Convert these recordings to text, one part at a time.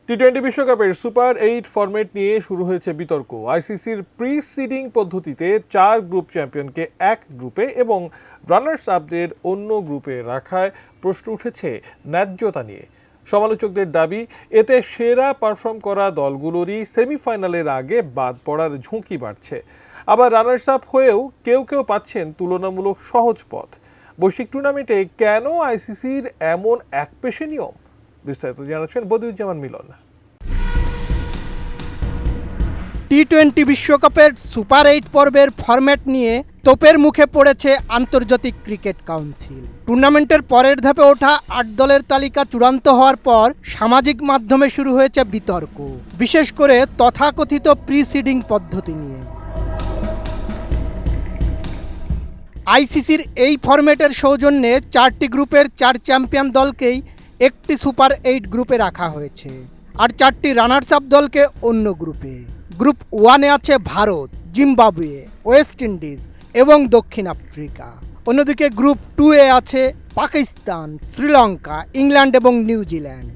টি-20 বিশ্বকাপের super 8 format নিয়ে শুরু হয়েছে বিতর্ক। আইসিসির প্রি সিডিং পদ্ধতিতে 4 গ্রুপ চ্যাম্পিয়নকে এক গ্রুপে এবং রানার্স আপদের অন্য গ্রুপে রাখায় প্রশ্ন উঠেছে ন্যায্যতা নিয়ে। সমালোচকদের দাবি, এতে সেরা পারফর্ম করা দলগুলোরই সেমিফাইনালের আগে বাদ পড়ার ঝুঁকি বাড়ছে। আবার রানার্স আপ হয়েও কেউ কেউ পাচ্ছেন তুলনামূলক সহজ পথ। বৈশ্বিক টুর্নামেন্টে কেন আইসিসির এমন একপেশে নিয়ম? বিস্তারিত জানাচ্ছেন বদিউজ্জামান মিলন। টি-20 বিশ্বকাপের সুপার 8 পর্বের ফরম্যাট নিয়ে তোপের মুখে পড়েছে আন্তর্জাতিক ক্রিকেট কাউন্সিল। টুর্নামেন্টের পরের ধাপে ওঠা 8 দলের তালিকা চূড়ান্ত হওয়ার পর সামাজিক মাধ্যমে শুরু হয়েছে বিতর্ক, বিশেষ করে তথাকথিত প্রি সিডিং পদ্ধতি নিয়ে। আইসিসির এই ফরম্যাটের সৌজন্যে 4টি গ্রুপের 4 চ্যাম্পিয়ন দলকেই একটি সুপার 8 গ্রুপে রাখা হয়েছে, আর 4টি রানার্স আপ দলকে অন্য গ্রুপে। গ্রুপ 1-এ আছে ভারত, জিম্বাবুয়ে, ওয়েস্ট ইন্ডিজ এবং দক্ষিণ আফ্রিকা। অন্যদিকে গ্রুপ 2-এ আছে পাকিস্তান, শ্রীলঙ্কা, ইংল্যান্ড এবং নিউজিল্যান্ড।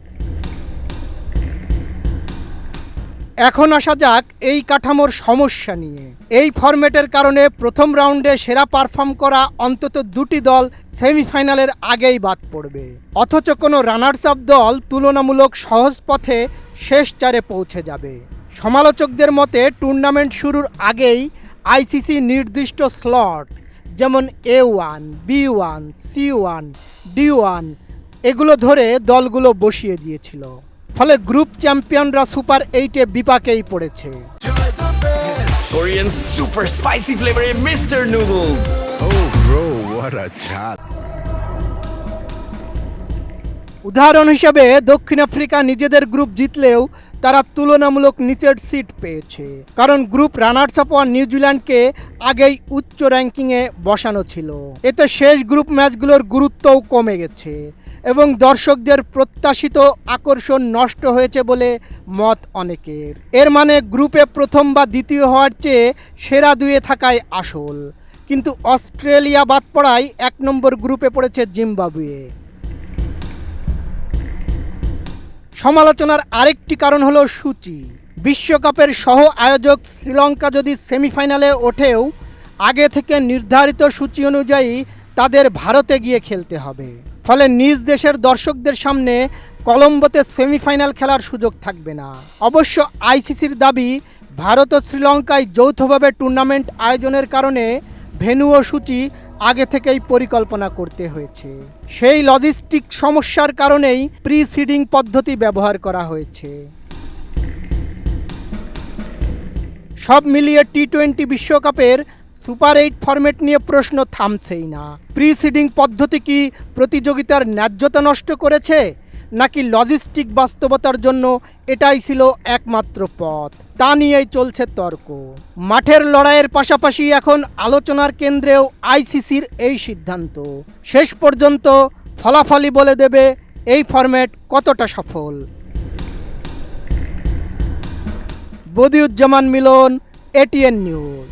এখন আসা যাক এই কাঠামোর সমস্যা নিয়ে। এই ফরম্যাটের কারণে প্রথম রাউন্ডে সেরা পারফর্ম করা অন্তত 2টি দল সেমিফাইনালের আগেই বাদ পড়বে, অথচ কোনো রানার্স আপ দল তুলনামূলক সহজ পথে শেষ 4-এ পৌঁছে যাবে। সমালোচকদের মতে টুর্নামেন্ট শুরুর আগেই আইসিসি নির্দিষ্ট স্লট যেমন A1, B1, C1, D1 এগুলো ধরে দলগুলো বসিয়ে দিয়েছিল, ফলে গ্রুপ চ্যাম্পিয়নরা সুপার 8-এ বিপাকেই পড়েছে। Korean super spicy flavor in Mr. Noodles. Oh bro, what a chat. উদাহরণ হিসেবে দক্ষিণ আফ্রিকা নিজেদের গ্রুপ জিতলেও তারা তুলনামূলক নিচের সিট পেয়েছে, কারণ গ্রুপ রানার্স আপ নিউজিল্যান্ডকে আগেই উচ্চ র্যাঙ্কিংয়ে বসানো ছিল। এতে শেষ গ্রুপ ম্যাচগুলোর গুরুত্বও কমে গেছে এবং দর্শকদের প্রত্যাশিত আকর্ষণ নষ্ট হয়েছে বলে মত অনেকের। এর মানে গ্রুপে প্রথম বা দ্বিতীয় হওয়ার চেয়ে সেরা 2-এ থাকাই আসল। কিন্তু অস্ট্রেলিয়া বাদ পড়ায় 1 নম্বর গ্রুপে পড়েছে জিম্বাবুয়ে। সমালোচনার আরেকটি কারণ হলো সূচি। বিশ্বকাপের সহ আয়োজক শ্রীলঙ্কা যদি সেমিফাইনালে ওঠেও আগে থেকে নির্ধারিত সূচি অনুযায়ী তাদের ভারতে গিয়ে খেলতে হবে, ফলে নিজ দেশের দর্শকদের সামনে কলম্বোতে সেমিফাইনাল খেলার সুযোগ থাকবে না। অবশ্য আইসিসির দাবি, ভারত ও শ্রীলঙ্কায় যৌথভাবে টুর্নামেন্ট আয়োজনের কারণে ভেন্যু ও সূচি আগে থেকেই পরিকল্পনা করতে হয়েছে। সেই লজিস্টিক সমস্যার কারণেই প্রি সিডিং পদ্ধতি ব্যবহার করা হয়েছে। সব মিলিয়ে টি-20 বিশ্বকাপের সুপার 8 ফরম্যাট নিয়ে প্রশ্ন থামছেই না। প্রি সিডিং পদ্ধতি কি প্রতিযোগিতার ন্যায্যতা নষ্ট করেছে, নাকি লজিস্টিক বাস্তবতার জন্য এটাই ছিল একমাত্র পথ? তা নিয়েই চলছে তর্ক। মাঠের লড়াইয়ের পাশাপাশি এখন আলোচনার কেন্দ্রেও আইসিসির এই সিদ্ধান্ত। শেষ পর্যন্ত ফলাফলই বলে দেবে এই ফরম্যাট কতটা সফল। বদিউজ্জামান মিলন, ATN নিউজ।